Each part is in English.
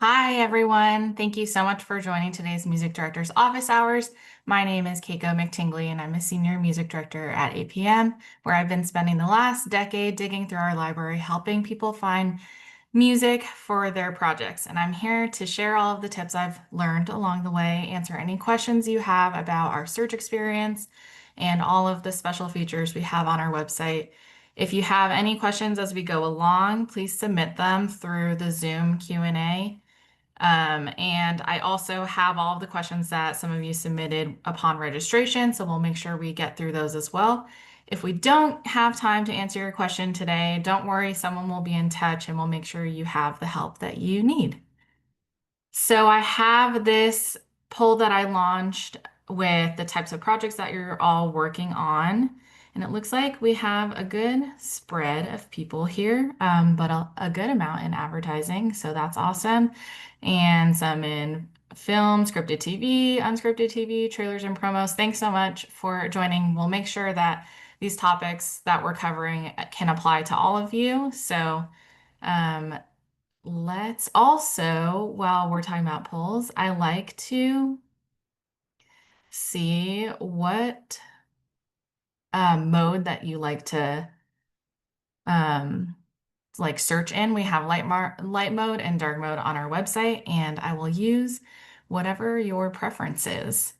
Hi, everyone. Thank you so much for joining today's Music Director's Office Hours. My name is Keiko McTingley, and I'm a Senior Music Director at APM, where I've been spending the last decade digging through our library, helping people find music for their projects. And I'm here to share all of the tips I've learned along the way, answer any questions you have about our search experience, and all of the special features we have on our website. If you have any questions as we go along, please submit them through the Zoom Q&A. And I also have all of the questions that some of you submitted upon registration, so we'll make sure we get through those as well. If we don't have time to answer your question today, don't worry, someone will be in touch and we'll make sure you have the help that you need. So I have this poll that I launched with the types of projects that you're all working on. And it looks like we have a good spread of people here, but a good amount in advertising. So that's awesome. And some in film, scripted TV, unscripted TV, trailers and promos. Thanks so much for joining. We'll make sure that these topics that we're covering can apply to all of you. So um, let's also, while we're talking about polls, I like to see what mode that you like to um, like search in. We have light mode and dark mode on our website, and I will use whatever your preference is.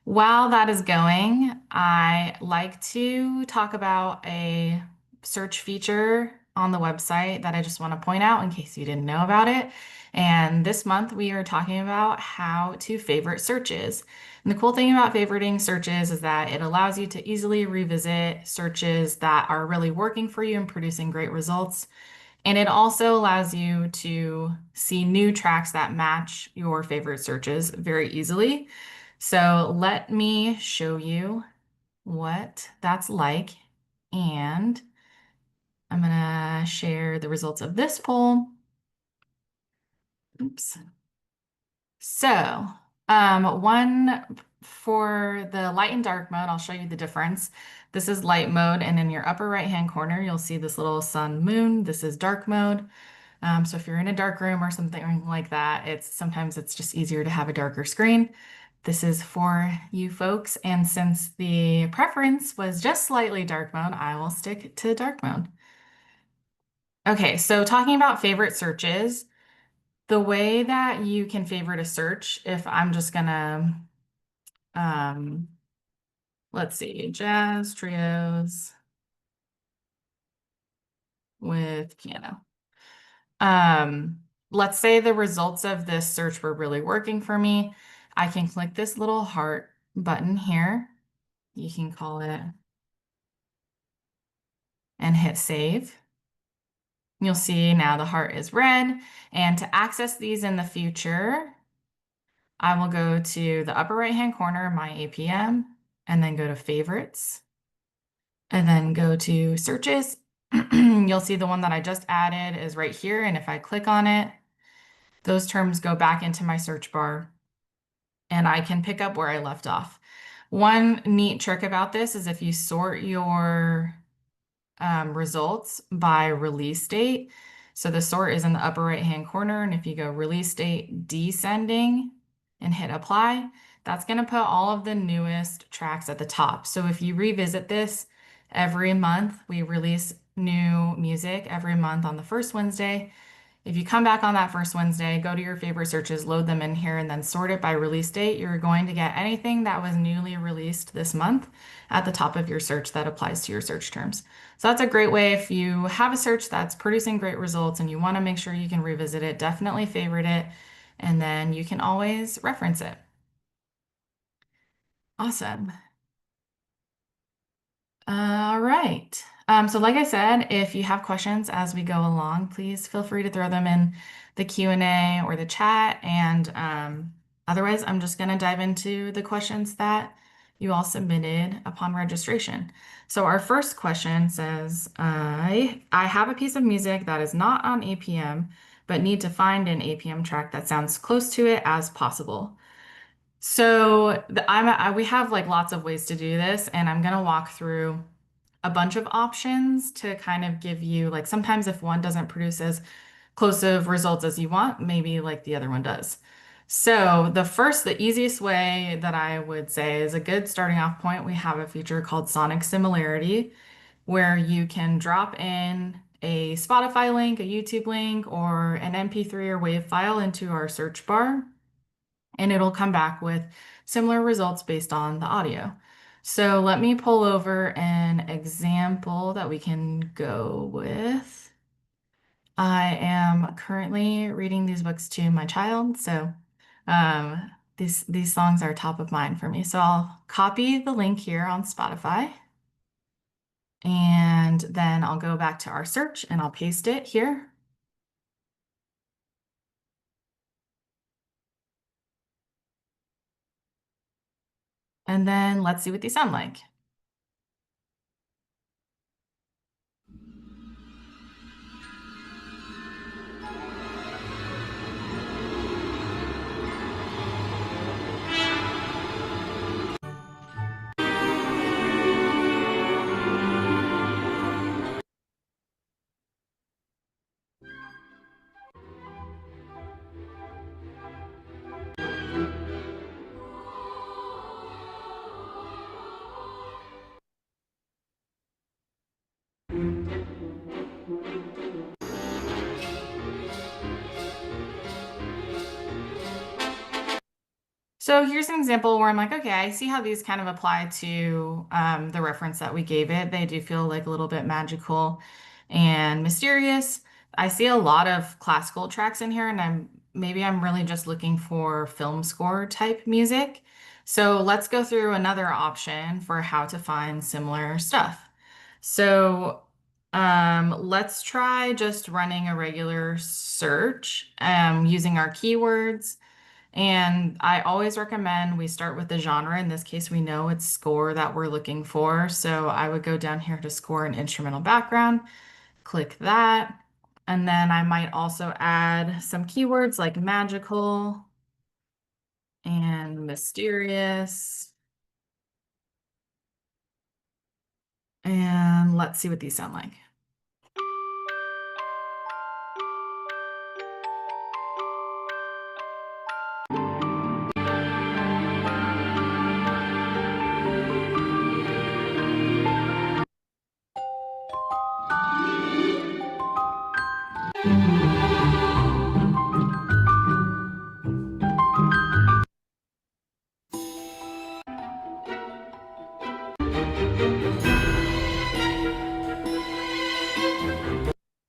While that is going, I like to talk about a search feature on the website that I just want to point out in case you didn't know about it. And this month we are talking about how to favorite searches. And the cool thing about favoriting searches is that it allows you to easily revisit searches that are really working for you and producing great results. And it also allows you to see new tracks that match your favorite searches very easily. So let me show you what that's like. And I'm gonna share the results of this poll. Oops. So, one for the light and dark mode, I'll show you the difference. This is light mode, and in your upper right-hand corner, you'll see this little sun moon. This is dark mode. So if you're in a dark room or something like that, sometimes it's just easier to have a darker screen. This is for you folks, and since the preference was just slightly dark mode, I will stick to dark mode. Okay, so talking about favorite searches, the way that you can favorite a search, if I'm just gonna, um, let's see, jazz trios with piano. Let's say the results of this search were really working for me. I can click this little heart button here. You can call it and hit save. You'll see now the heart is red. And to access these in the future, I will go to the upper right-hand corner, my APM, and then go to favorites, and then go to searches. You'll see the one that I just added is right here. And if I click on it, those terms go back into my search bar and I can pick up where I left off. One neat trick about this is if you sort your results by release date. So the sort is in the upper right-hand corner, and if you go release date descending and hit apply, that's going to put all of the newest tracks at the top. So if you revisit this every month, we release new music every month on the first Wednesday. If you come back on that first Wednesday, go to your favorite searches, load them in here, and then sort it by release date, you're going to get anything that was newly released this month at the top of your search that applies to your search terms. So that's a great way if you have a search that's producing great results and you want to make sure you can revisit it, definitely favorite it, and then you can always reference it. Awesome. All right. So like I said, if you have questions as we go along, please feel free to throw them in the Q&A or the chat. And otherwise, I'm just going to dive into the questions that you all submitted upon registration. So our first question says, I have a piece of music that is not on APM, but need to find an APM track that sounds close to it as possible. So we have like lots of ways to do this, and I'm gonna walk through a bunch of options to kind of give you like sometimes if one doesn't produce as close of results as you want, maybe like the other one does. So the easiest way that I would say is a good starting off point. We have a feature called Sonic Similarity, where you can drop in a Spotify link, a YouTube link, or an MP3 or WAV file into our search bar, and it'll come back with similar results based on the audio. So let me pull over an example that we can go with. I am currently reading these books to my child, so these songs are top of mind for me. So I'll copy the link here on Spotify, and then I'll go back to our search and I'll paste it here. And then let's see what these sound like. So here's an example where I'm like, okay, I see how these kind of apply to the reference that we gave it. They do feel like a little bit magical and mysterious. I see a lot of classical tracks in here, and I'm really just looking for film score type music. So let's go through another option for how to find similar stuff. So let's try just running a regular search using our keywords. And I always recommend we start with the genre. In this case, we know it's score that we're looking for. So I would go down here to score and instrumental background, click that. And then I might also add some keywords like magical and mysterious. And let's see what these sound like.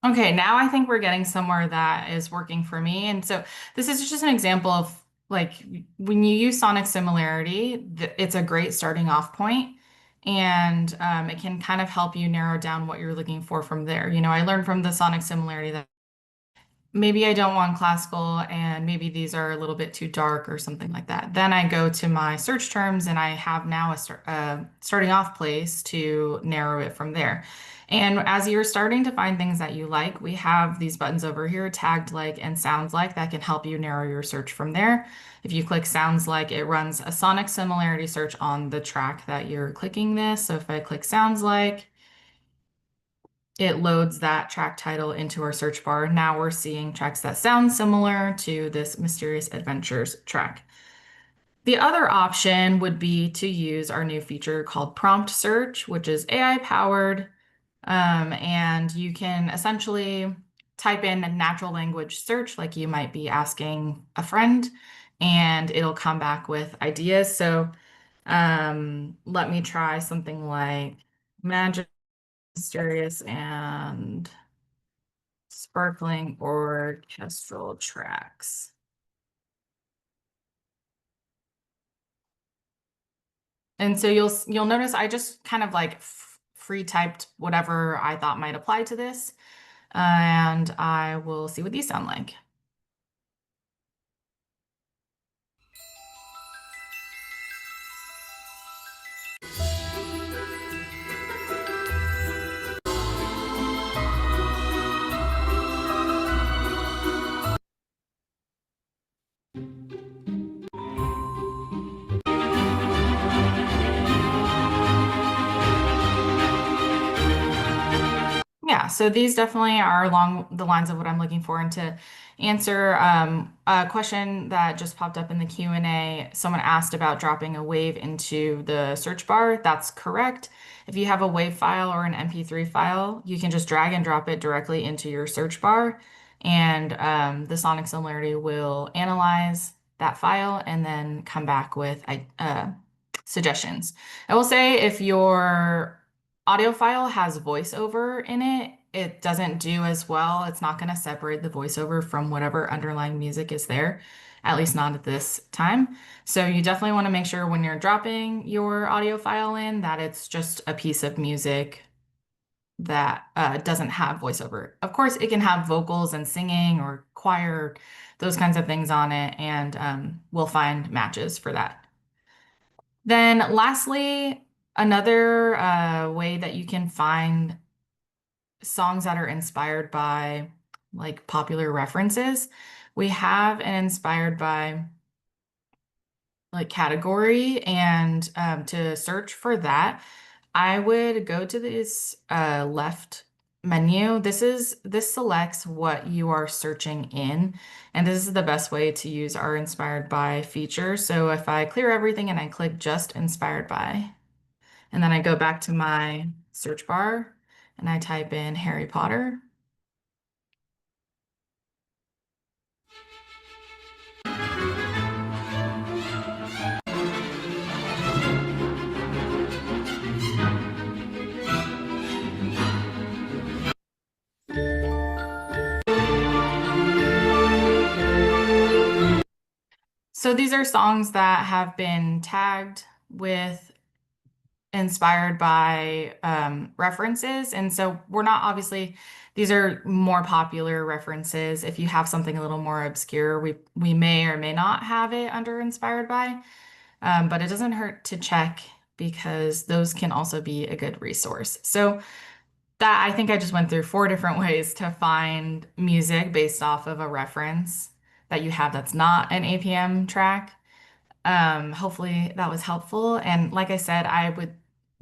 Okay, now I think we're getting somewhere that is working for me. And so this is just an example of like when you use Sonic Similarity, it's a great starting off point, and it can kind of help you narrow down what you're looking for from there. I learned from the Sonic Similarity that maybe I don't want classical and maybe these are a little bit too dark or something like that. Then I go to my search terms and I have now a starting off place to narrow it from there. And as you're starting to find things that you like, we have these buttons over here, tagged like and sounds like, that can help you narrow your search from there. If you click sounds like, it runs a sonic similarity search on the track that you're clicking this. So if I click sounds like, it loads that track title into our search bar. Now we're seeing tracks that sound similar to this Mysterious Adventures track. The other option would be to use our new feature called Prompt Search, which is AI powered. And you can essentially type in a natural language search, like you might be asking a friend, and it'll come back with ideas. So let me try something like magic, mysterious, and sparkling orchestral tracks. And so you'll notice I just kind of like free typed whatever I thought might apply to this, and I will see what these sound like. Yeah, Yeah, so these definitely are along the lines of what I'm looking for. And to answer a question that just popped up in the Q&A, someone asked about dropping a wave into the search bar. That's correct. If you have a wave file or an MP3 file, you can just drag and drop it directly into your search bar, and the Sonic Similarity will analyze that file and then come back with suggestions. I will say if your audio file has voiceover in it, it doesn't do as well. It's not going to separate the voiceover from whatever underlying music is there, at least not at this time. So you definitely want to make sure when you're dropping your audio file in that it's just a piece of music that doesn't have voiceover. Of course, it can have vocals and singing or choir, those kinds of things on it, and we'll find matches for that. Then lastly, another way that you can find songs that are inspired by like popular references, we have an inspired by like category, and to search for that, I would go to this left menu. This selects what you are searching in, and this is the best way to use our inspired by feature. So if I clear everything and I click just inspired by, and then I go back to my search bar and I type in Harry Potter. So these are songs that have been tagged with inspired by references. And so we're not obviously, these are more popular references. If you have something a little more obscure, we may or may not have it under inspired by, but it doesn't hurt to check because those can also be a good resource. So that I think I just went through four different ways to find music based off of a reference that you have that's not an APM track. Hopefully that was helpful. And like I said, I would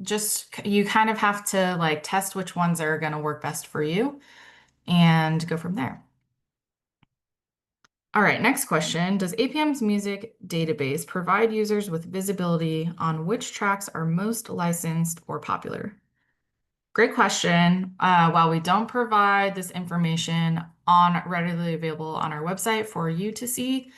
just, you kind of have to like test which ones are going to work best for you and go from there. All right, next question. Does APM's music database provide users with visibility on which tracks are most licensed or popular? Great question. While we don't provide this information on readily available on our website for you to see,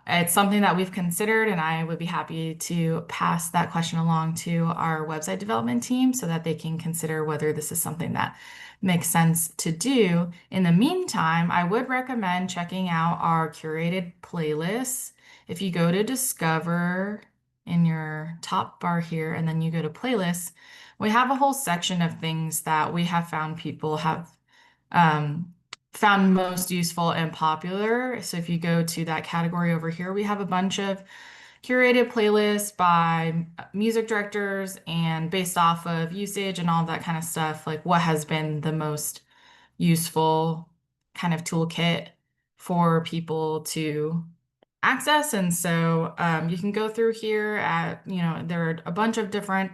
it's something that we've considered, and I would be happy to pass that question along to our website development team so that they can consider whether this is something that makes sense to do. In the meantime, I would recommend checking out our curated playlists. If you go to Discover in your top bar here, and then you go to playlists, we have a whole section of things that we have found people have um, found most useful and popular. So if you go to that category over here, we have a bunch of curated playlists by music directors and based off of usage and all that kind of stuff, like what has been the most useful kind of toolkit for people to access. And so you can go through here at, there are a bunch of different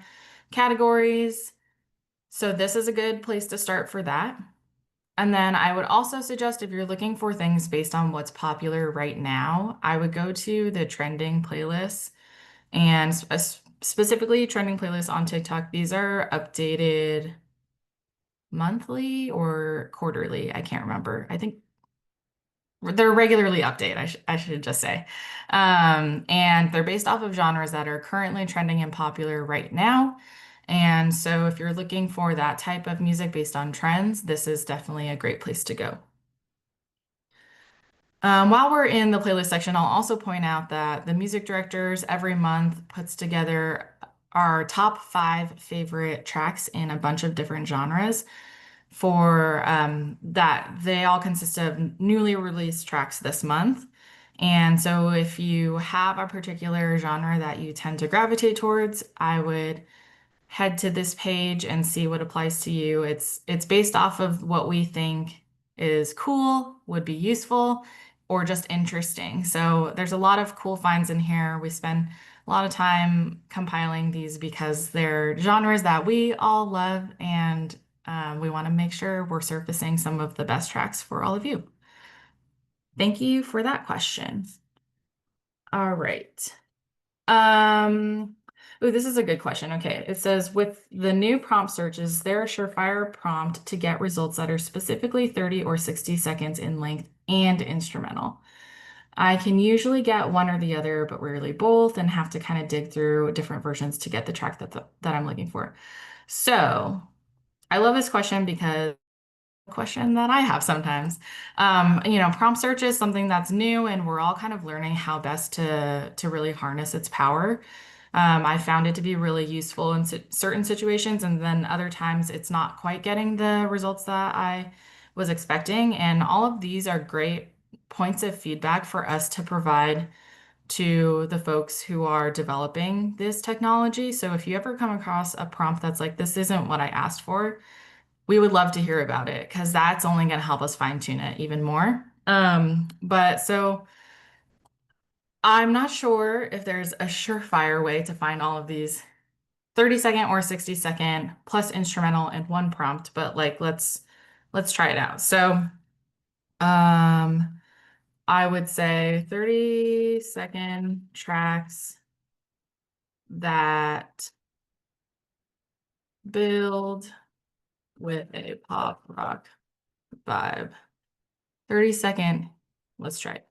categories. So this is a good place to start for that. And then I would also suggest if you're looking for things based on what's popular right now, I would go to the trending playlists and specifically trending playlists on TikTok. These are updated monthly or quarterly. I can't remember. I think they're regularly updated, I should just say. And they're based off of genres that are currently trending and popular right now. And so if you're looking for that type of music based on trends, this is definitely a great place to go. While we're in the playlist section, I'll also point out that the music directors every month puts together our top 5 favorite tracks in a bunch of different genres for that they all consist of newly released tracks this month. And so if you have a particular genre that you tend to gravitate towards, I would head to this page and see what applies to you. It's based off of what we think is cool, would be useful, or just interesting. So there's a lot of cool finds in here. We spend a lot of time compiling these because they're genres that we all love and We want to make sure we're surfacing some of the best tracks for all of you. Thank you for that question. All right. Ooh, this is a good question. Okay. It says, with the new prompt search, is there a surefire prompt to get results that are specifically 30 or 60 seconds in length and instrumental? I can usually get one or the other, but rarely both, and have to kind of dig through different versions to get the track that I'm looking for. So I love this question because question that I have sometimes. Prompt search is something that's new, and we're all kind of learning how best to really harness its power. I found it to be really useful in certain situations, and then other times it's not quite getting the results that I was expecting. And all of these are great points of feedback for us to provide to the folks who are developing this technology. So if you ever come across a prompt that's like, this isn't what I asked for, we would love to hear about it because that's only going to help us fine tune it even more. But so I'm not sure if there's a surefire way to find all of these 30-second or 60-second plus instrumental in one prompt, but like let's try it out. So um I would say 30-second tracks that build with a pop rock vibe. 30-second, let's try it.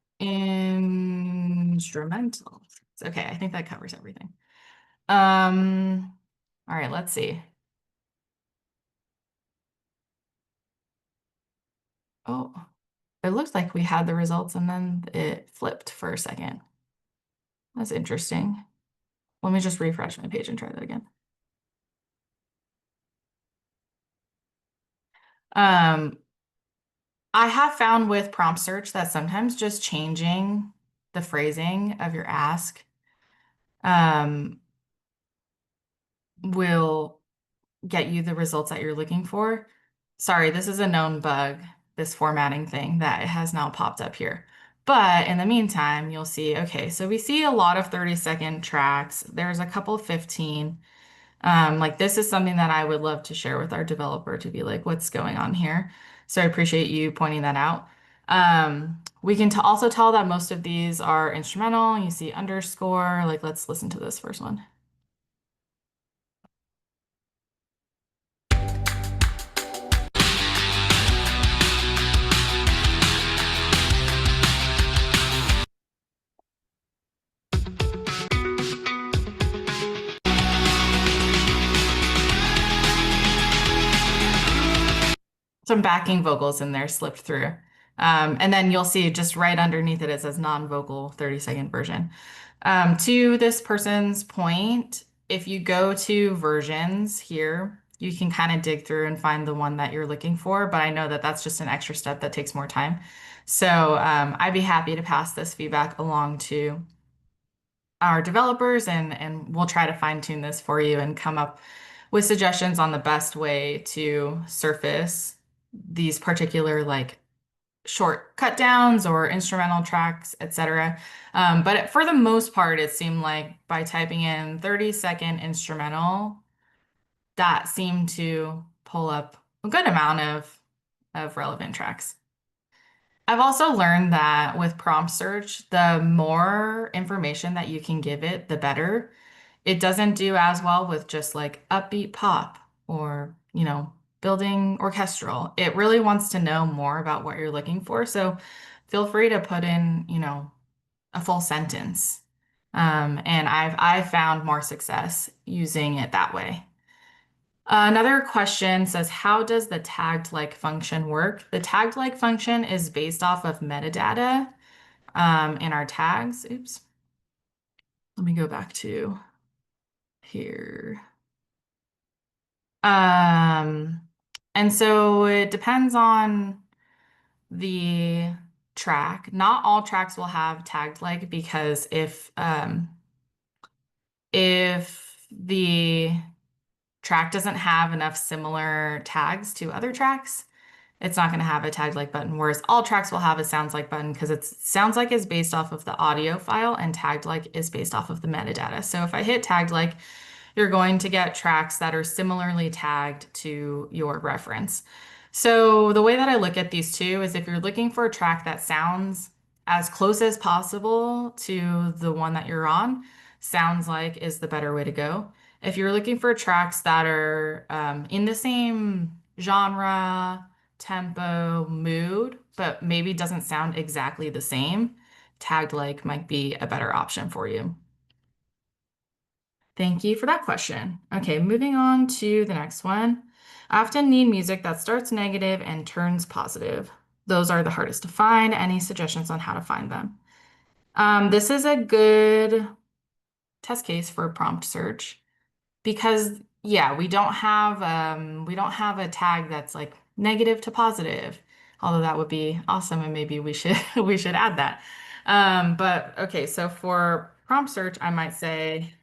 Instrumental. Okay, I think that covers everything. All right, let's see. Oh, it looks like we had the results and then it flipped for a second. That's interesting. Let me just refresh my page and try that again. Um, I have found with prompt search that sometimes just changing the phrasing of your ask um, will get you the results that you're looking for. Sorry, this is a known bug, this formatting thing that has now popped up here. But in the meantime, you'll see, okay, so we see a lot of 30-second tracks. There's a couple 15. Like this is something that I would love to share with our developer to be like, what's going on here? So I appreciate you pointing that out. We can also tell that most of these are instrumental. You see underscore, like let's listen to this first one. Some backing vocals in there slipped through. And then you'll see just right underneath it, it says non-vocal 30-second version. To this person's point, if you go to versions here, you can kind of dig through and find the one that you're looking for. But I know that that's just an extra step that takes more time. So I'd be happy to pass this feedback along to our developers and we'll try to fine tune this for you and come up with suggestions on the best way to surface these particular like short cut downs or instrumental tracks, etc. But for the most part, it seemed like by typing in 30-second instrumental, that seemed to pull up a good amount of relevant tracks. I've also learned that with prompt search, the more information that you can give it, the better. It doesn't do as well with just like upbeat pop or, building orchestral. It really wants to know more about what you're looking for. So feel free to put in, a full sentence. And I've found more success using it that way. Another question says, how does the tagged like function work? The tagged like function is based off of metadata in our tags. Oops. Let me go back to here. Um, and so it depends on the track. Not all tracks will have tagged like because if the track doesn't have enough similar tags to other tracks, it's not going to have a tagged like button, whereas all tracks will have a sounds like button because it sounds like is based off of the audio file and tagged like is based off of the metadata. So if I hit tagged like, you're going to get tracks that are similarly tagged to your reference. So the way that I look at these two is if you're looking for a track that sounds as close as possible to the one that you're on, sounds like is the better way to go. If you're looking for tracks that are in the same genre, tempo, mood, but maybe doesn't sound exactly the same, tagged like might be a better option for you. Thank you for that question. Okay, moving on to the next one. I often need music that starts negative and turns positive. Those are the hardest to find. Any suggestions on how to find them? This is a good test case for a prompt search because yeah, we don't have a tag that's like negative to positive, although that would be awesome and maybe we should we should add that. But okay, so for prompt search, I might say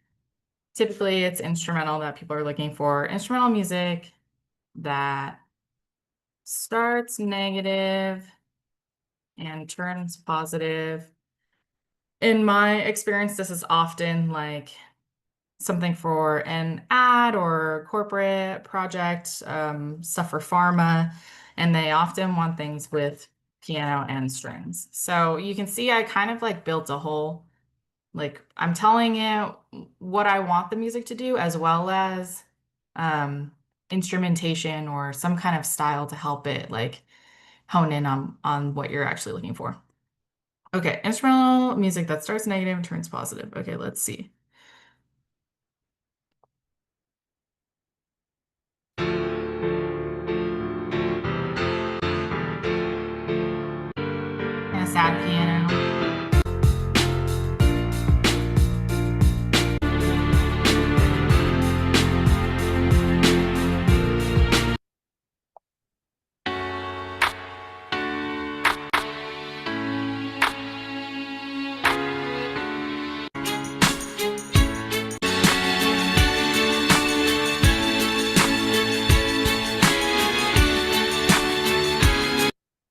typically it's instrumental that people are looking for. Instrumental music that starts negative and turns positive. In my experience, this is often like something for an ad or corporate project, stuff for pharma, and they often want things with piano and strings. So you can see I kind of like built a whole, like I'm telling it what I want the music to do as well as um, instrumentation or some kind of style to help it like hone in on what you're actually looking for. Okay, instrumental music that starts negative and turns positive. Okay, let's see. And a sad piano.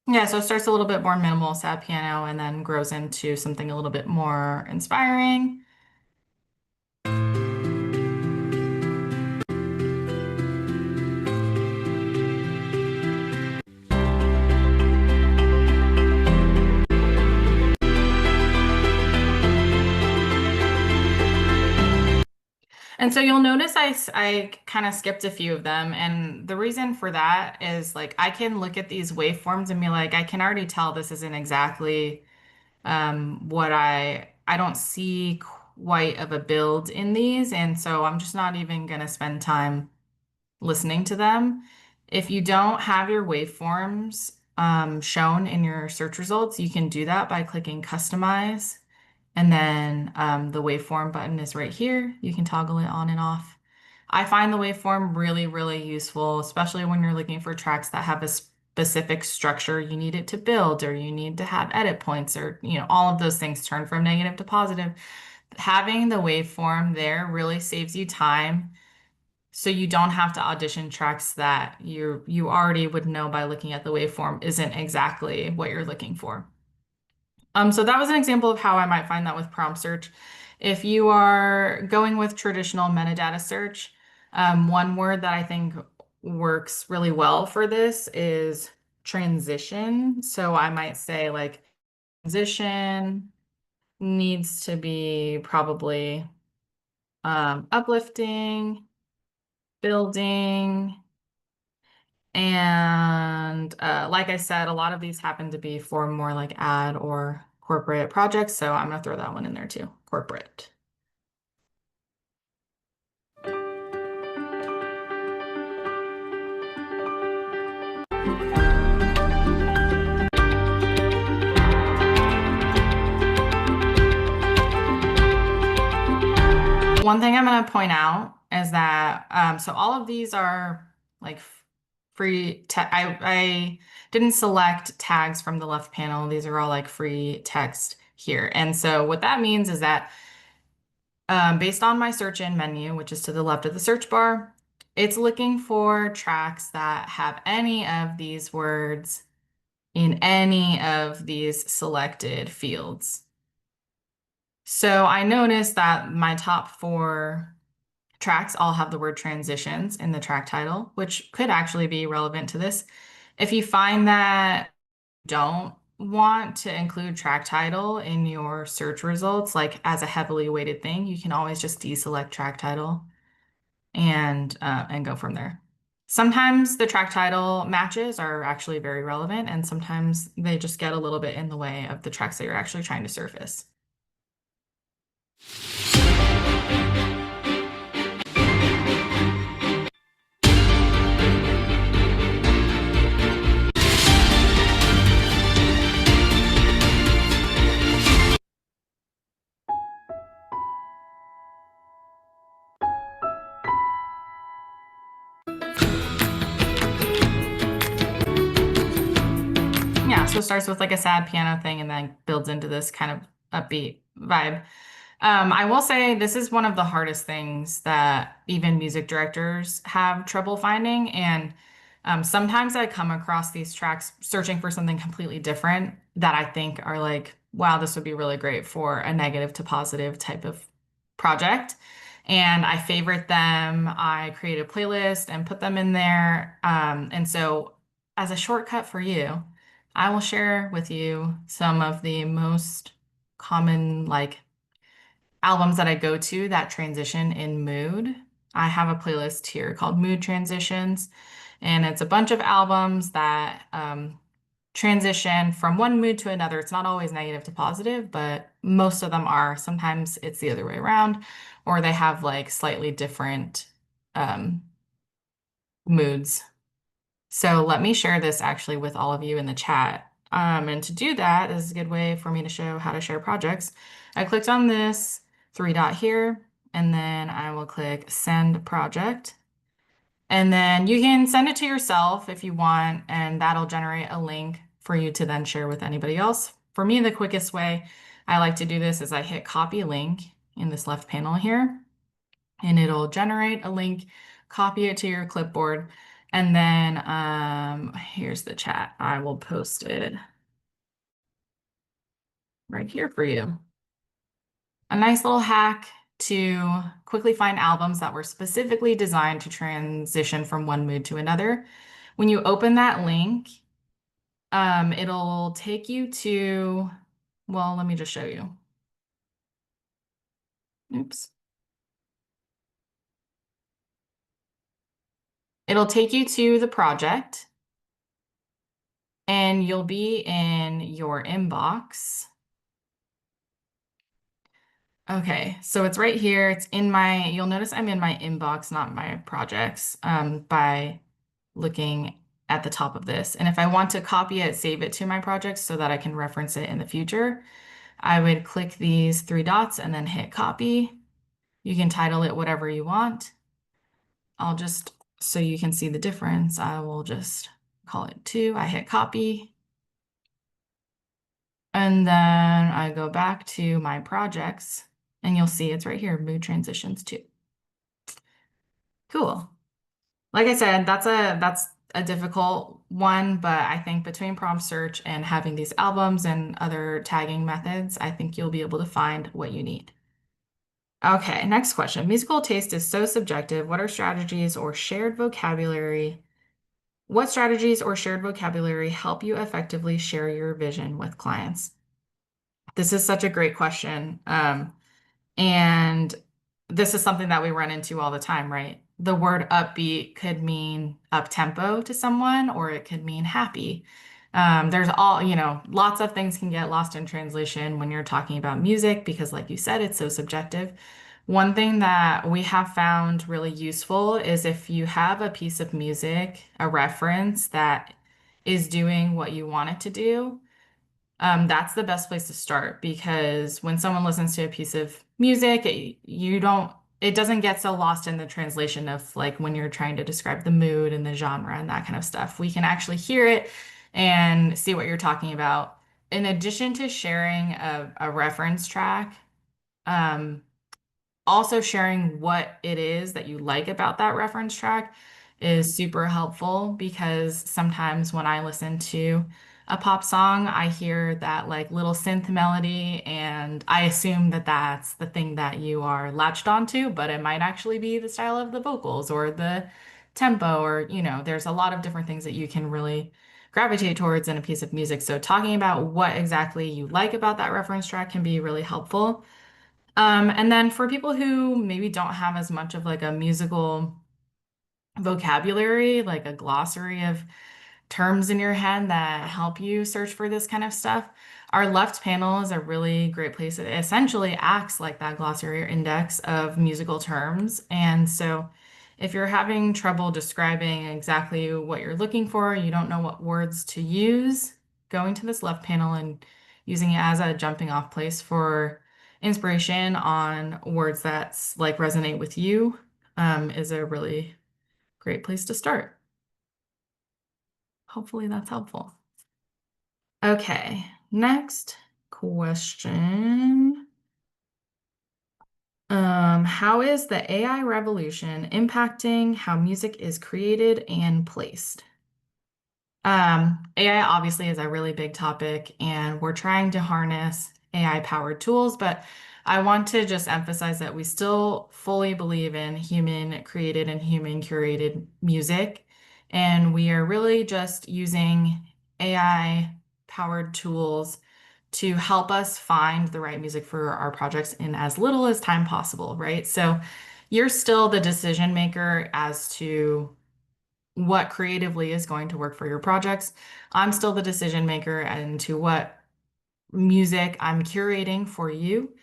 Yeah, so it starts a little bit more minimal, sad piano, and then grows into something a little bit more inspiring. And so you'll notice I kind of skipped a few of them. And the reason for that is like I can look at these waveforms and be like, I can already tell this isn't exactly what I don't see quite of a build in these. And so I'm just not even gonna spend time listening to them. If you don't have your waveforms shown in your search results, you can do that by clicking customize. And then the waveform button is right here. You can toggle it on and off. I find the waveform really, really useful, especially when you're looking for tracks that have a specific structure you need it to build, or you need to have edit points, or all of those things turn from negative to positive. Having the waveform there really saves you time, so you don't have to audition tracks that you already would know by looking at the waveform isn't exactly what you're looking for. So that was an example of how I might find that with prompt search. If you are going with traditional metadata search, one word that I think works really well for this is transition. So I might say like transition needs to be probably uplifting, building, and like I said, a lot of these happen to be for more like ad or corporate projects. So I'm going to throw that one in there too. Corporate. One thing I'm going to point out is that so all of these are like free. I didn't select tags from the left panel. These are all like free text here. And so what that means is that based on my search in menu, which is to the left of the search bar, it's looking for tracks that have any of these words in any of these selected fields. So I noticed that my top 4 tracks all have the word transitions in the track title, which could actually be relevant to this. If you find that you don't want to include track title in your search results, like as a heavily weighted thing, you can always just deselect track title and go from there. Sometimes the track title matches are actually very relevant, and sometimes they just get a little bit in the way of the tracks that you're actually trying to surface. Yeah, so it starts with like a sad piano thing and then builds into this kind of upbeat vibe. I will say this is one of the hardest things that even music directors have trouble finding. And sometimes I come across these tracks searching for something completely different that I think are like, wow, this would be really great for a negative to positive type of project. And I favorite them. I create a playlist and put them in there. And so, as a shortcut for you, I will share with you some of the most common, like, albums that I go to that transition in mood. I have a playlist here called Mood Transitions, and it's a bunch of albums that transition from one mood to another. It's not always negative to positive, but most of them are. Sometimes it's the other way around, or they have like slightly different um, moods. So let me share this actually with all of you in the chat. And to do that is a good way for me to show how to share projects. I clicked on this three dot here, and then I will click send project. And then you can send it to yourself if you want, and that'll generate a link for you to then share with anybody else. For me, the quickest way I like to do this is I hit copy link in this left panel here, and it'll generate a link, copy it to your clipboard, and then here's the chat. I will post it right here for you. A nice little hack to quickly find albums that were specifically designed to transition from one mood to another. When you open that link, it'll take you to, well, let me just show you. Oops. It'll take you to the project, and you'll be in your inbox. Okay, so it's right here. It's in my, you'll notice I'm in my inbox, not my projects, by looking at the top of this. And if I want to copy it, save it to my projects so that I can reference it in the future, I would click these three dots and then hit copy. You can title it whatever you want. I'll just, so you can see the difference, I will just call it 2. I hit copy. And then I go back to my projects, and you'll see it's right here, Mood Transitions 2. Cool. Like I said, that's a difficult one, but I think between prompt search and having these albums and other tagging methods, I think you'll be able to find what you need. Okay, next question. Musical taste is so subjective. What strategies or shared vocabulary help you effectively share your vision with clients? This is such a great question. And this is something that we run into all the time, right? The word upbeat could mean up tempo to someone, or it could mean happy. There's lots of things can get lost in translation when you're talking about music because, like you said, it's so subjective. One thing that we have found really useful is if you have a piece of music, a reference that is doing what you want it to do, that's the best place to start because when someone listens to a piece of music, it doesn't get so lost in the translation of like when you're trying to describe the mood and the genre and that kind of stuff. We can actually hear it and see what you're talking about. In addition to sharing a reference track, um, also sharing what it is that you like about that reference track is super helpful because sometimes when I listen to a pop song, I hear that like little synth melody, and I assume that that's the thing that you are latched onto, but it might actually be the style of the vocals or the tempo, or, there's a lot of different things that you can really gravitate towards in a piece of music. So talking about what exactly you like about that reference track can be really helpful. And then for people who maybe don't have as much of like a musical vocabulary, like a glossary of terms in your head that help you search for this kind of stuff. Our left panel is a really great place. It essentially acts like that glossary or index of musical terms. And so if you're having trouble describing exactly what you're looking for, you don't know what words to use, going to this left panel and using it as a jumping off place for inspiration on words that like resonate with you, is a really great place to start. Hopefully that's helpful. Okay, next question. How is the AI revolution impacting how music is created and placed? AI obviously is a really big topic, and we're trying to harness AI powered tools, but I want to just emphasize that we still fully believe in human created and human curated music. And we are really just using AI powered tools to help us find the right music for our projects in as little as time possible, right? So you're still the decision maker as to what creatively is going to work for your projects. I'm still the decision maker and to what music I'm curating for you.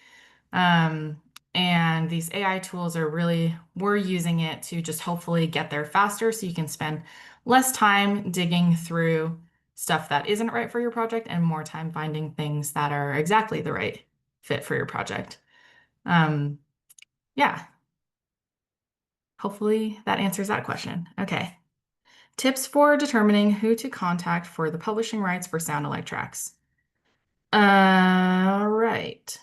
Um, and these AI tools are really, we're using it to just hopefully get there faster so you can spend less time digging through stuff that isn't right for your project and more time finding things that are exactly the right fit for your project. Um, yeah, hopefully that answers that question. Okay. Tips for determining who to contact for the publishing rights for sound alike tracks. Right.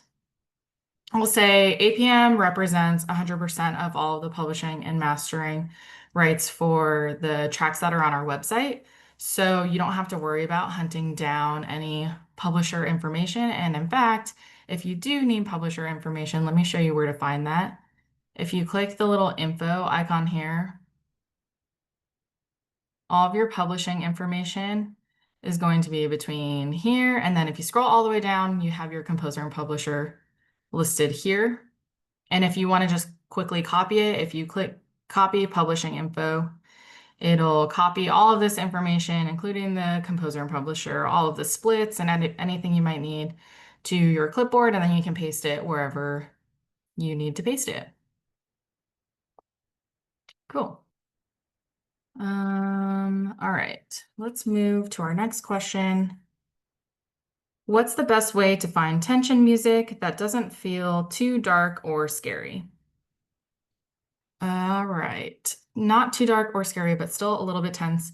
We'll say APM represents 100% of all of the publishing and mastering rights for the tracks that are on our website. So you don't have to worry about hunting down any publisher information. And in fact, if you do need publisher information, let me show you where to find that. If you click the little info icon here, all of your publishing information is going to be between here. And then if you scroll all the way down, you have your composer and publisher listed here. And if you want to just quickly copy it, if you click copy publishing info, it'll copy all of this information, including the composer and publisher, all of the splits and anything you might need to your clipboard, and then you can paste it wherever you need to paste it. Cool. All right, let's move to our next question. What's the best way to find tension music that doesn't feel too dark or scary? All right, not too dark or scary, but still a little bit tense.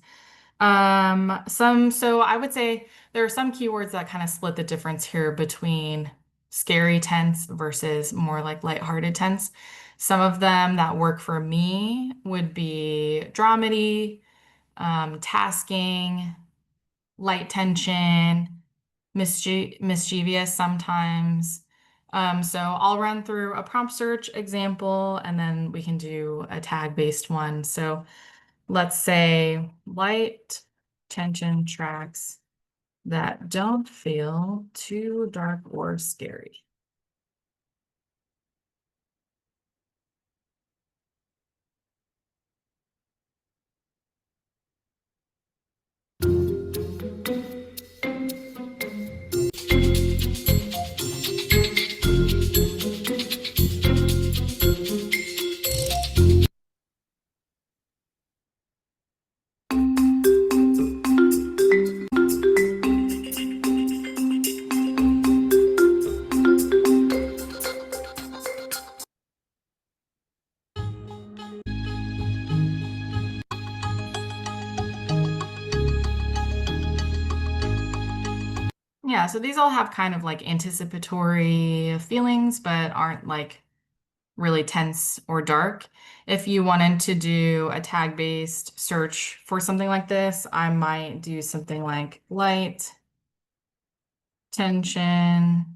So I would say there are some keywords that kind of split the difference here between scary tense versus more like lighthearted tense. Some of them that work for me would be dramedy, tasking, light tension, mischievous sometimes. So I'll run through a prompt search example and then we can do a tag-based one. So let's say light tension tracks that don't feel too dark or scary. Yeah, so these all have kind of like anticipatory feelings, but aren't like really tense or dark. If you wanted to do a tag-based search for something like this, I might do something like light tension,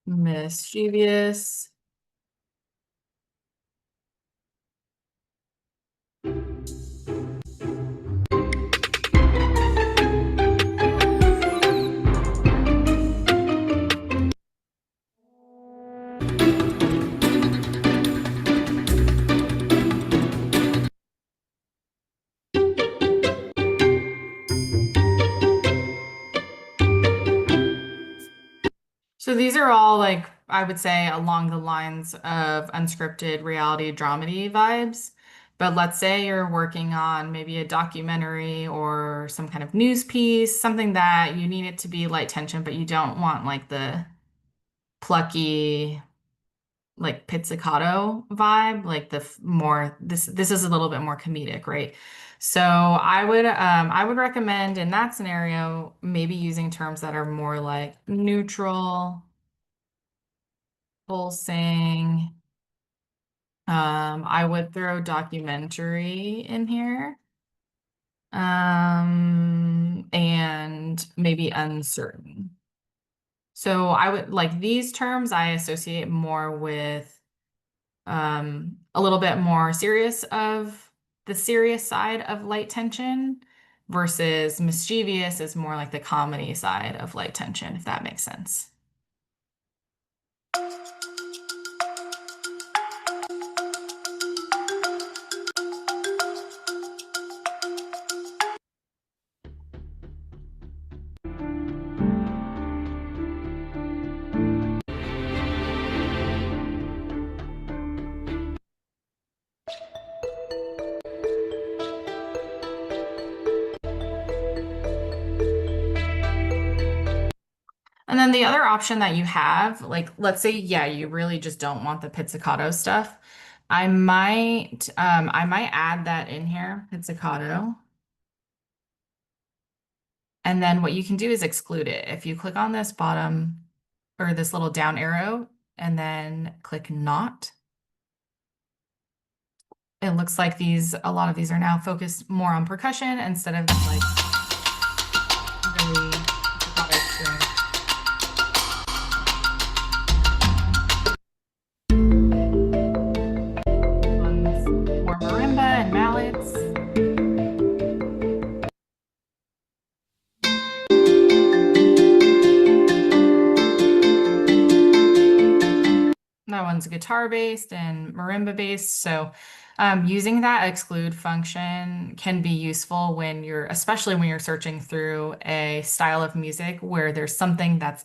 mischievous. So these are all like, I would say, along the lines of unscripted reality dramedy vibes. But let's say you're working on maybe a documentary or some kind of news piece, something that you need it to be light tension, but you don't want like the plucky, like pizzicato vibe, like the more this is a little bit more comedic, right? So I would recommend in that scenario maybe using terms that are more like neutral, pulsing. I would throw documentary in here. And maybe uncertain. So I would like these terms I associate more with a little bit more serious of the serious side of light tension versus mischievous is more like the comedy side of light tension, if that makes sense. And then the other option that you have, like let's say, yeah, you really just don't want the pizzicato stuff. I might add that in here, pizzicato. And then what you can do is exclude it. If you click on this bottom or this little down arrow and then click not, it looks like a lot of these are now focused more on percussion instead of like really pizzicato strings. Ones more marimba and mallets. That one's guitar based and marimba based. So using that exclude function can be useful when especially when you're searching through a style of music where there's something that's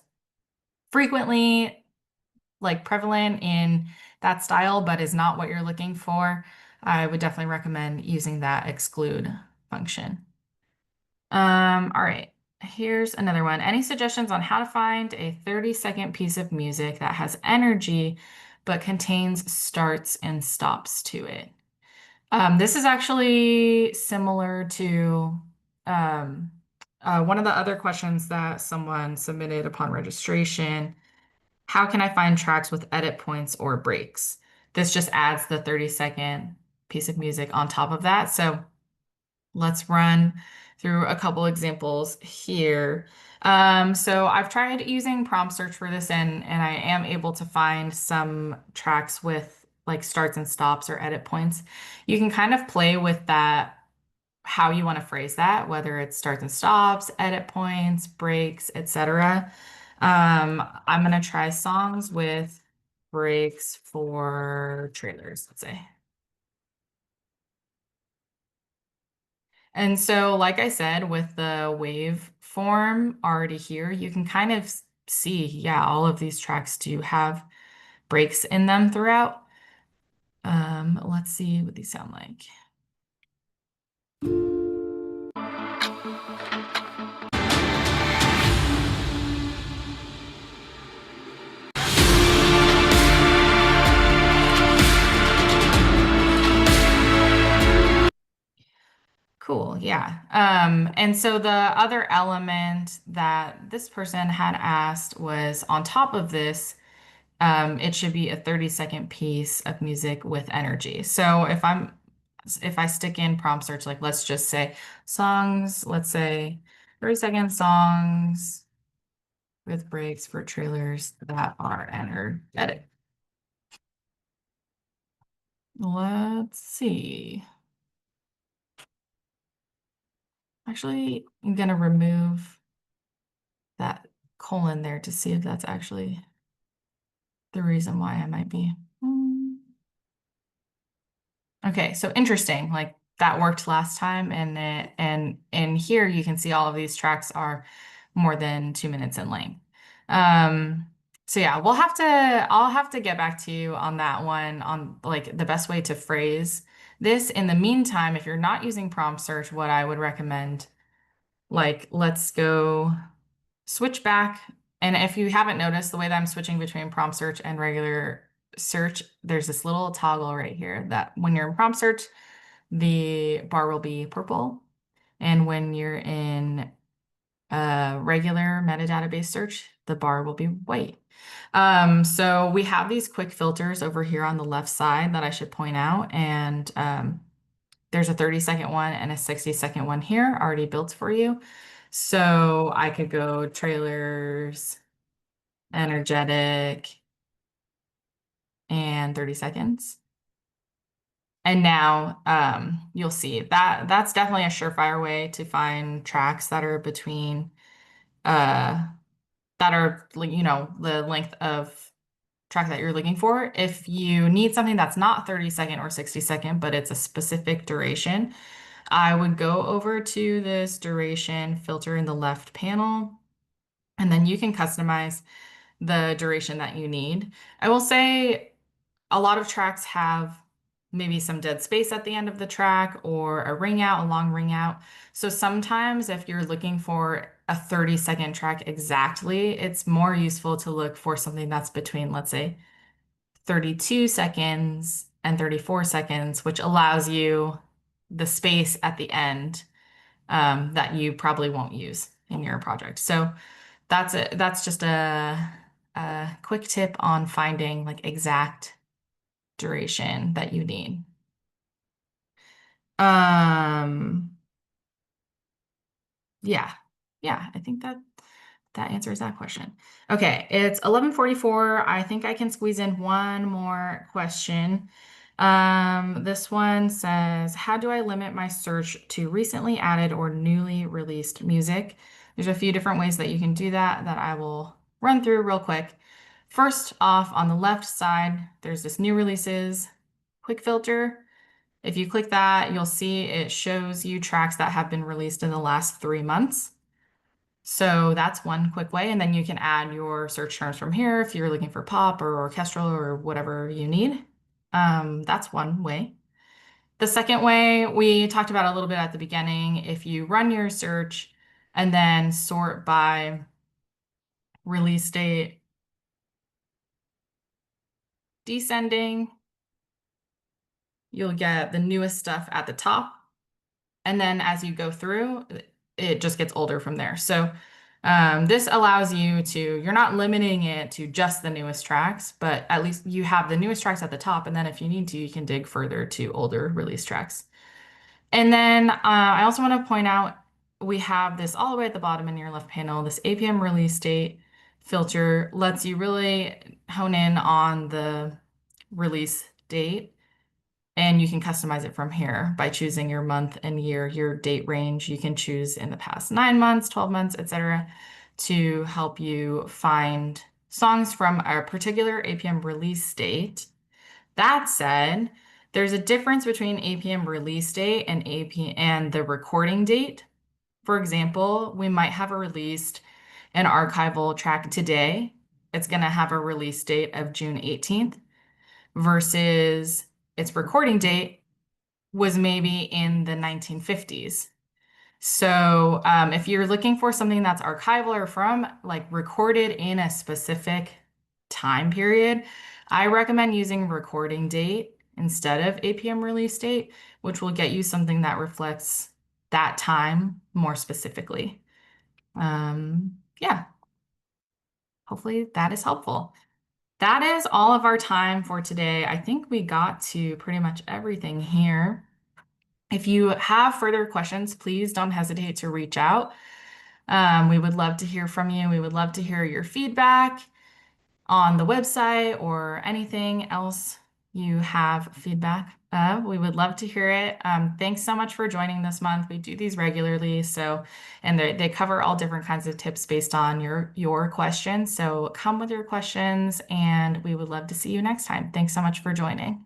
frequently like prevalent in that style, but is not what you're looking for. I would definitely recommend using that exclude function. All right. Here's another one. Any suggestions on how to find a 30-second piece of music that has energy but contains starts and stops to it? This is actually similar to um, one of the other questions that someone submitted upon registration. How can I find tracks with edit points or breaks? This just adds the 30-second piece of music on top of that. So let's run through a couple examples here. So I've tried using prompt search for this and I am able to find some tracks with like starts and stops or edit points. You can kind of play with that, how you want to phrase that, whether it's starts and stops, edit points, breaks, etc. I'm gonna try songs with breaks for trailers, let's say. And so, like I said, with the wave form already here, you can kind of see, yeah, all of these tracks do have breaks in them throughout. Let's see what these sound like. Cool, yeah. And so the other element that this person had asked was on top of this, it should be a 30-second piece of music with energy. So if I stick in prompt search, like let's just say songs, let's say 30-second songs with breaks for trailers that are energetic. Let's see. Actually, I'm gonna remove that colon there to see if that's actually the reason why I might be. Okay, so interesting. Like that worked last time, and here you can see all of these tracks are more than 2 minutes in length. Um, so yeah, I'll have to get back to you on that one on like the best way to phrase this. In the meantime, if you're not using prompt search, what I would recommend, like let's go switch back. And if you haven't noticed, the way that I'm switching between prompt search and regular search, there's this little toggle right here that when you're in prompt search, the bar will be purple. And when you're in a regular metadata-based search, the bar will be white. So we have these quick filters over here on the left side that I should point out. And there's a 30-second one and a 60-second one here already built for you. So I could go trailers, energetic, and 30 seconds. And now you'll see that that's definitely a surefire way to find tracks that are between uh, that are the length of track that you're looking for. If you need something that's not 30-second or 60-second, but it's a specific duration, I would go over to this duration filter in the left panel, and then you can customize the duration that you need. I will say a lot of tracks have maybe some dead space at the end of the track or a ring out, a long ring out. So sometimes if you're looking for a 30-second track exactly, it's more useful to look for something that's between, let's say, 32 seconds and 34 seconds, which allows you the space at the end that you probably won't use in your project. So that's it. That's just a quick tip on finding like exact duration that you need. Um, yeah. Yeah, I think that answers that question. Okay, it's 11:44. I think I can squeeze in one more question. This one says, how do I limit my search to recently added or newly released music? There's a few different ways that you can do that I will run through real quick. First off, on the left side, there's this new releases quick filter. If you click that, you'll see it shows you tracks that have been released in the last 3 months. So that's one quick way. And then you can add your search terms from here if you're looking for pop or orchestral or whatever you need. That's one way. The second way we talked about a little bit at the beginning, if you run your search and then sort by release date descending, you'll get the newest stuff at the top. And then as you go through, it just gets older from there. So this allows you to, you're not limiting it to just the newest tracks, but at least you have the newest tracks at the top. And then if you need to, you can dig further to older release tracks. And then I also want to point out, we have this all the way at the bottom in your left panel, this APM release date filter lets you really hone in on the release date. And you can customize it from here by choosing your month and year, your date range. You can choose in the past 9 months, 12 months, etc., to help you find songs from a particular APM release date. That said, there's a difference between APM release date and APM and the recording date. For example, we might have a released an archival track today. It's going to have a release date of June 18th versus its recording date was maybe in the 1950s. So if you're looking for something that's archival or from like recorded in a specific time period, I recommend using recording date instead of APM release date, which will get you something that reflects that time more specifically. Yeah, hopefully that is helpful. That is all of our time for today. I think we got to pretty much everything here. If you have further questions, please don't hesitate to reach out. We would love to hear from you. We would love to hear your feedback on the website or anything else you have feedback of. We would love to hear it. Thanks so much for joining this month. We do these regularly, and they cover all different kinds of tips based on your questions. So come with your questions, and we would love to see you next time. Thanks so much for joining.